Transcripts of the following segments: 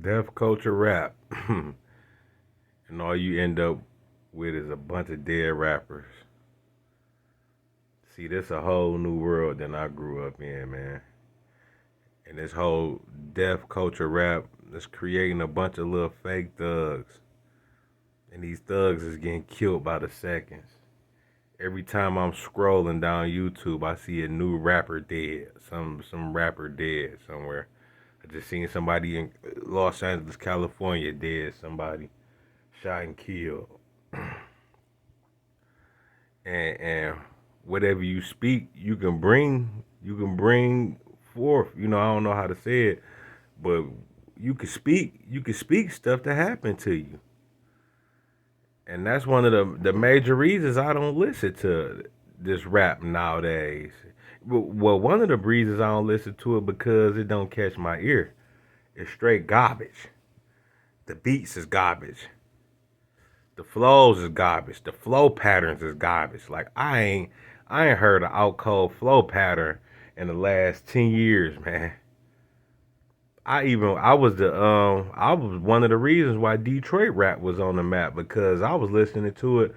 Deaf culture rap. And all you end up with is a bunch of dead rappers. See, this a whole new world than I grew up in, man. And this whole deaf culture rap is creating a bunch of little fake thugs. And these thugs is getting killed by the seconds. Every time I'm scrolling down YouTube, I see a new rapper dead. Some rapper dead somewhere. I just seen somebody in Los Angeles, California dead. Somebody shot and killed. And whatever you speak, you can bring forth. I don't know how to say it, but you can speak stuff that happened to you. And that's one of the major reasons I don't listen to this rap nowadays. Well, one of the reasons I don't listen to it because it don't catch my ear. It's straight garbage. The beats is garbage. The flows is garbage. The flow patterns is garbage. Like I ain't heard an out cold flow pattern in the last 10 years, man. I was one of the reasons why Detroit rap was on the map because I was listening to it.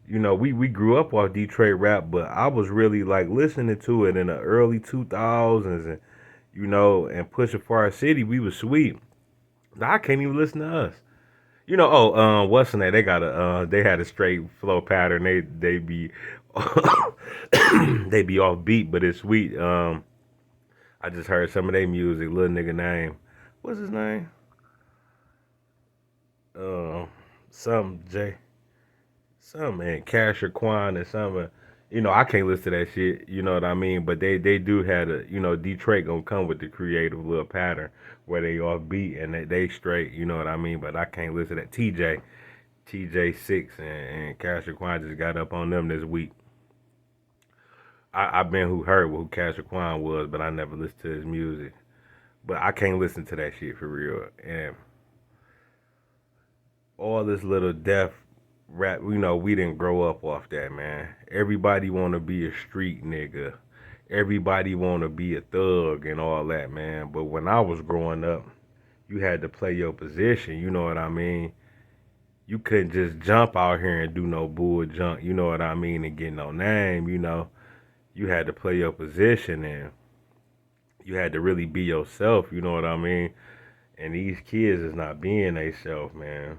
We grew up off Detroit rap, but I was really like listening to it in the early 2000s, and pushing for our city, we was sweet. I can't even listen to us. What's the name? They had a straight flow pattern. They be they be off beat, but it's sweet. I just heard some of their music. Little nigga name, what's his name? Um, some J, some man, Casher Quan and some. I can't listen to that shit. You know what I mean? But they do have Detroit gonna come with the creative little pattern where they off beat and they straight. You know what I mean? But I can't listen to that. TJ 6 and Casher Quan just got up on them this week. I've been who heard who Casher Quan was, but I never listened to his music. But I can't listen to that shit for real. And all this little death rap, we didn't grow up off that, man. Everybody want to be a street nigga. Everybody want to be a thug and all that, man. But when I was growing up, you had to play your position. You know what I mean? You couldn't just jump out here and do no bull junk. You know what I mean? And get no name. You had to play your position and you had to really be yourself. You know what I mean? And these kids is not being themselves, man.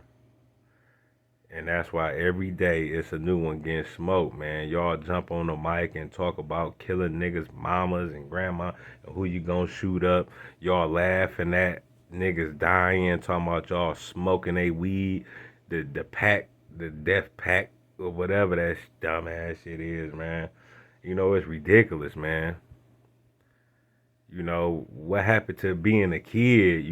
And that's why every day it's a new one getting smoked, man. Y'all jump on the mic and talk about killing niggas' mamas and grandma and who you gonna shoot up. Y'all laughing at niggas dying, talking about y'all smoking a weed, the pack, the death pack, or whatever that dumbass shit is, man. It's ridiculous, man. What happened to being a kid,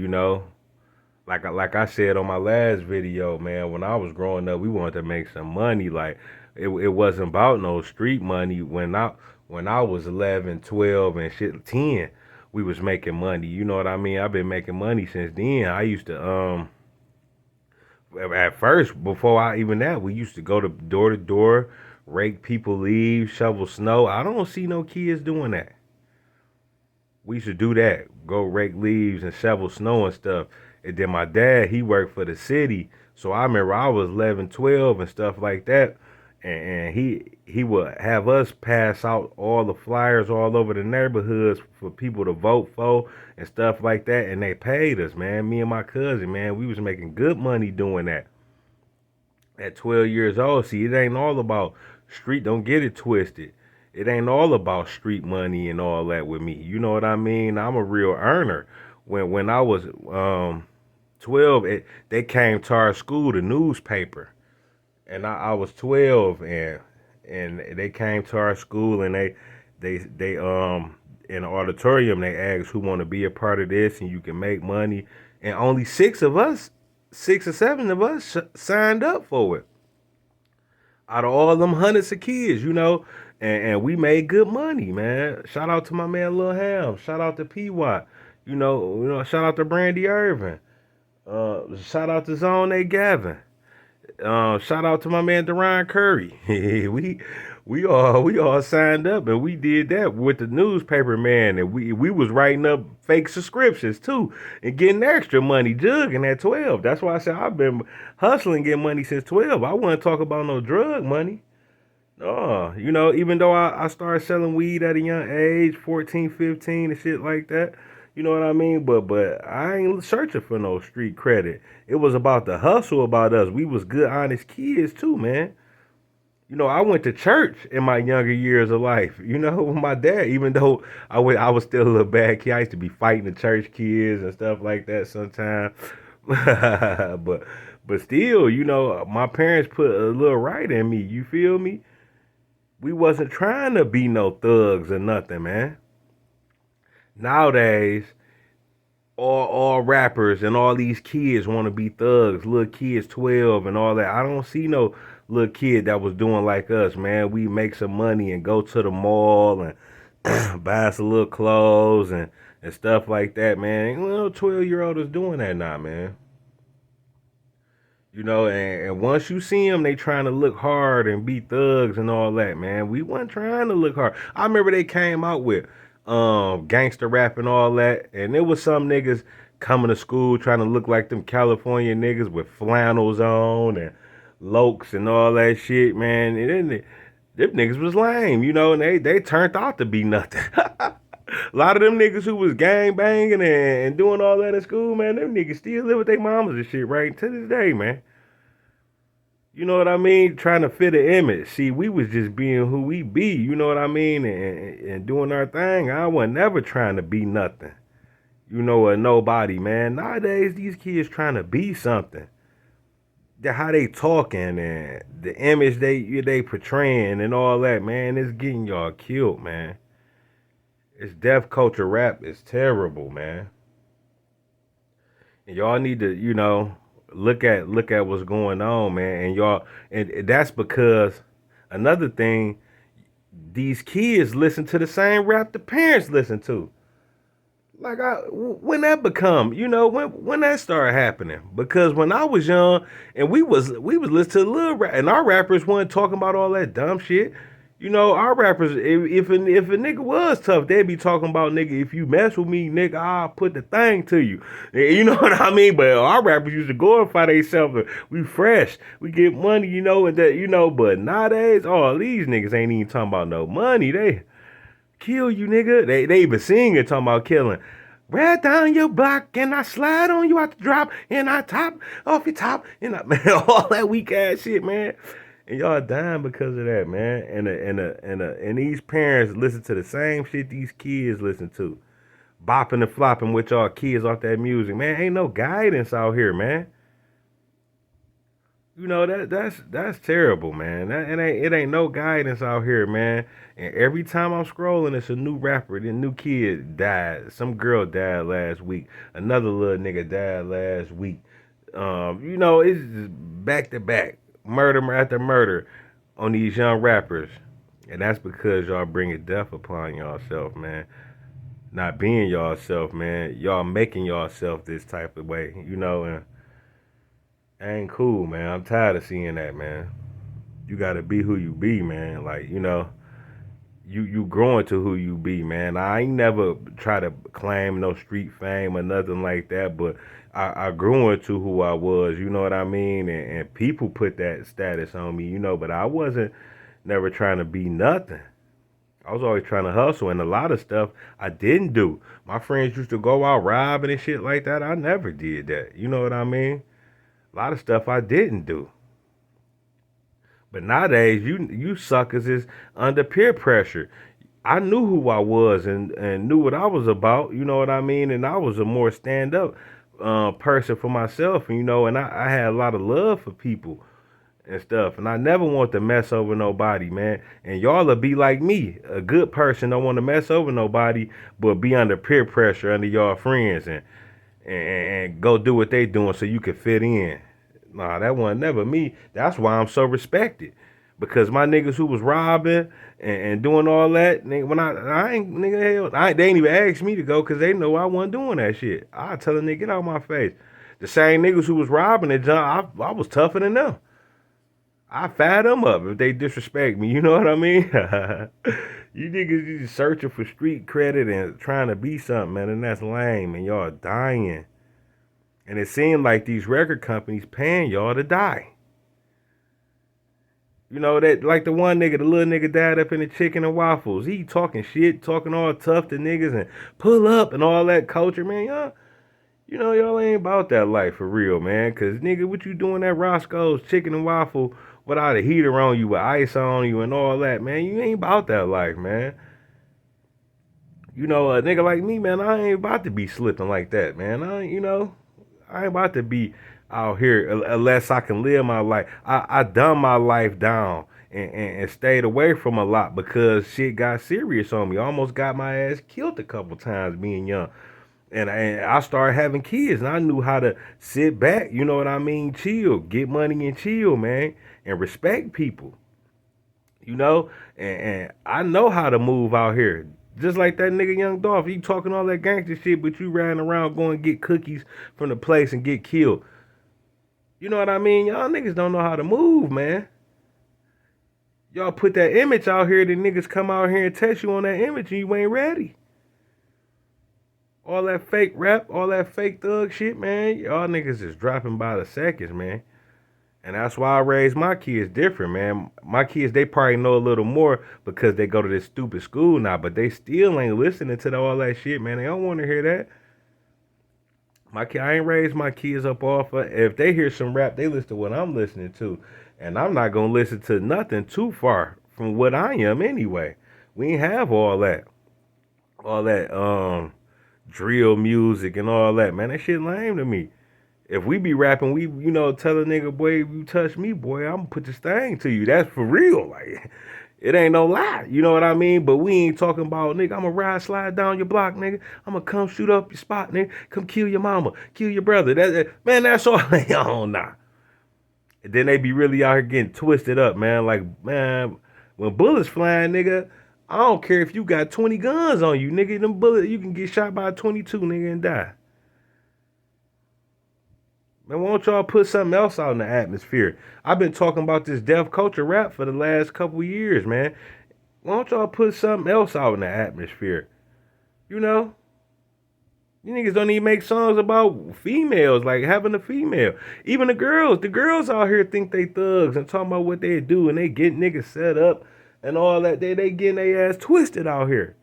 like I said on my last video, man, when I was growing up, we wanted to make some money. Like it wasn't about no street money. When I was 11, 12, and shit 10, we was making money. You know what I mean? I've been making money since then. I used to at first before I even that, we used to go to door, rake people leaves, shovel snow. I don't see no kids doing that. We used to do that. Go rake leaves and shovel snow and stuff. And then my dad, he worked for the city. So I remember I was 11, 12, and stuff like that. And he would have us pass out all the flyers all over the neighborhoods for people to vote for and stuff like that. And they paid us, man. Me and my cousin, man, we was making good money doing that at 12 years old. See, it ain't all about street. Don't get it twisted. It ain't all about street money and all that with me. You know what I mean? I'm a real earner. When I was 12, they came to our school, the newspaper, and I was 12, and they came to our school and they in the auditorium they asked who want to be a part of this and you can make money, and only six or seven of us signed up for it out of all them hundreds of kids, and we made good money, man. Shout out to my man Lil Ham. Shout out to P Watt. Shout out to Brandy Irvin. Shout out to Zone A Gavin. Shout out to my man Deron Curry. we all signed up and we did that with the newspaper man, and we was writing up fake subscriptions too and getting extra money jugging at 12. That's why I said I've been hustling getting money since 12. I wouldn't talk about no drug money. Oh, even though I started selling weed at a young age, 14, 15 and shit like that. You know what I mean? But I ain't searching for no street credit. It was about the hustle about us. We was good, honest kids too, man. I went to church in my younger years of life. With my dad, even though I was still a little bad kid. I used to be fighting the church kids and stuff like that sometimes. but still, my parents put a little right in me. You feel me? We wasn't trying to be no thugs or nothing, man. Nowadays, all rappers and all these kids want to be thugs. Little kids, 12 and all that. I don't see no little kid that was doing like us, man. We make some money and go to the mall and buy some little clothes and stuff like that, man. 12-year-old is doing that now, man. And once you see them, they trying to look hard and be thugs and all that, man. We wasn't trying to look hard. I remember they came out with gangster rap and all that, and there was some niggas coming to school trying to look like them California niggas with flannels on and lokes and all that shit, man. And then them niggas was lame, and they turned out to be nothing. A lot of them niggas who was gang banging and doing all that in school, man, them niggas still live with their mamas and shit right to this day, man. You know what I mean? Trying to fit an image. See, we was just being who we be, you know what I mean? And doing our thing. I was never trying to be nothing. Or nobody, man. Nowadays, these kids trying to be something. How they talking and the image they portraying and all that, man, it's getting y'all killed, man. It's deaf culture rap. It's terrible, man. And y'all need to, look at what's going on, man. And that's because another thing, these kids listen to the same rap the parents listen to. Like when that become, when that started happening. Because when I was young and we was listening to little rap, and our rappers weren't talking about all that dumb shit. Our rappers, if a nigga was tough, they'd be talking about, nigga, if you mess with me, nigga, I'll put the thing to you. You know what I mean? But our rappers used to glorify themselves. We fresh, we get money, and that, but nowadays, all these niggas ain't even talking about no money. They kill you, nigga. They even sing it talking about killing. Right down your block and I slide on you out the drop and I top off your top and man, all that weak ass shit, man. And y'all dying because of that, man. And these parents listen to the same shit these kids listen to. Bopping and flopping with y'all kids off that music. Man, ain't no guidance out here, man. That's terrible, man. It ain't no guidance out here, man. And every time I'm scrolling, it's a new rapper. The new kid died. Some girl died last week. Another little nigga died last week. It's just back to back, murder after murder on these young rappers. And that's because y'all bringing death upon yourself, man. Not being yourself, man. Y'all making yourself this type of way, and ain't cool, man. I'm tired of seeing that, man. You gotta be who you be, man. Like, you growing to who you be, man. I ain't never try to claim no street fame or nothing like that, but I grew into who I was, you know what I mean? And people put that status on me, but I wasn't never trying to be nothing. I was always trying to hustle, and a lot of stuff I didn't do. My friends used to go out robbing and shit like that. I never did that. You know what I mean? A lot of stuff I didn't do. But nowadays, you suckers is under peer pressure. I knew who I was and knew what I was about. You know what I mean? And I was a more stand up person for myself. And I had a lot of love for people and stuff. And I never want to mess over nobody, man. And y'all will be like me. A good person don't want to mess over nobody, but be under peer pressure under y'all friends and go do what they doing so you can fit in. Nah, that wasn't never me. That's why I'm so respected. Because my niggas who was robbing and doing all that, when I ain't, nigga, hell, they ain't even ask me to go because they know I wasn't doing that shit. I tell a nigga, get out my face. The same niggas who was robbing and John, I was tougher than them. I fire them up if they disrespect me. You know what I mean? You niggas just searching for street credit and trying to be something, man, and that's lame. And y'all dying. And it seemed like these record companies paying y'all to die. You know that like the one nigga, the little nigga died up in the chicken and waffles. He talking shit, talking all tough to niggas and pull up and all that culture, man. Y'all, you know y'all ain't about that life for real, man. Cause nigga, what you doing at Roscoe's chicken and waffle without a heater on you, with ice on you and all that, man? You ain't about that life, man. You know, a nigga like me, man, I ain't about to be slipping like that, man. I ain't about to be out here unless I can live my life. I done my life down and stayed away from a lot because shit got serious on me. I almost got my ass killed a couple times being young. And I started having kids and I knew how to sit back, you know what I mean, chill, get money and chill, man, and respect people, you know? And I know how to move out here. Just like that nigga Young Dolph, he talking all that gangster shit, but you riding around going to get cookies from the place and get killed. You know what I mean? Y'all niggas don't know how to move, man. Y'all put that image out here, the niggas come out here and test you on that image and you ain't ready. All that fake rap, all that fake thug shit, man. Y'all niggas is dropping by the seconds, man. And that's why I raise my kids different, man. My kids, they probably know a little more because they go to this stupid school now, but they still ain't listening to all that shit, man. They don't want to hear that. I ain't raised my kids up off of. If they hear some rap, they listen to what I'm listening to, and I'm not gonna listen to nothing too far from what I am anyway. We ain't have all that drill music and all that, man. That shit lame to me. If we be rapping, we tell a nigga, boy, if you touch me, boy, I'm gonna put this thing to you. That's for real, like. It ain't no lie, you know what I mean? But we ain't talking about, nigga, I'm gonna ride, slide down your block, nigga. I'm gonna come shoot up your spot, nigga. Come kill your mama, kill your brother. Man, that's all they on now. And then they be really out here getting twisted up, man. Like, man, when bullets flying, nigga, I don't care if you got 20 guns on you, nigga. Them bullets, you can get shot by a 22, nigga, and die. Man, why don't y'all put something else out in the atmosphere? I've been talking about this deaf culture rap for the last couple years, man. Why don't y'all put something else out in the atmosphere? You know? You niggas don't even make songs about females, like having a female. Even the girls out here think they thugs and talking about what they do and they get niggas set up and all that. They getting their ass twisted out here.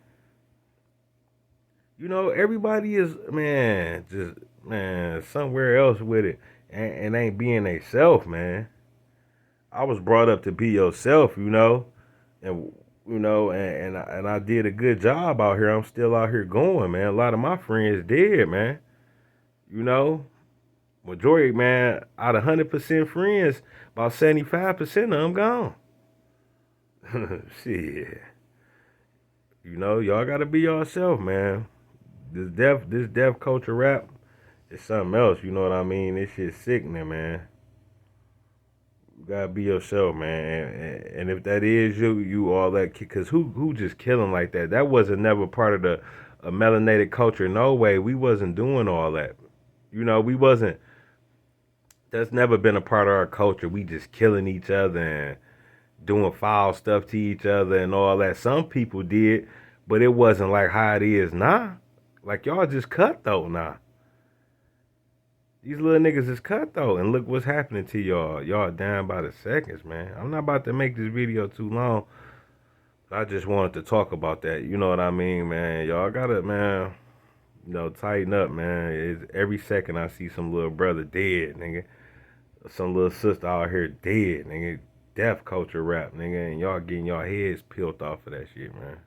You know, everybody is, man, just, man, somewhere else with it and ain't being they self, man. I was brought up to be yourself, and and I did a good job out here. I'm still out here going, man. A lot of my friends dead, man. You know, majority, man, out of 100% friends, about 75% of them gone. Shit, y'all gotta be yourself, man. This deaf culture rap is something else. You know what I mean? This shit's sickening, man. You gotta be yourself, man. And if that is you all that, cause who just killing like that? That wasn't never part of the melanated culture. No way. We wasn't doing all that. We wasn't. That's never been a part of our culture. We just killing each other and doing foul stuff to each other and all that. Some people did, but it wasn't like how it is now. Like y'all just cut though now. These little niggas is cut though, and look what's happening to y'all. Y'all down by the seconds, man. I'm not about to make this video too long. I just wanted to talk about that. You know what I mean, man? Y'all gotta, man, tighten up, man. Every second I see some little brother dead, nigga. Some little sister out here dead, nigga. Death culture rap, nigga. And y'all getting y'all heads peeled off of that shit, man.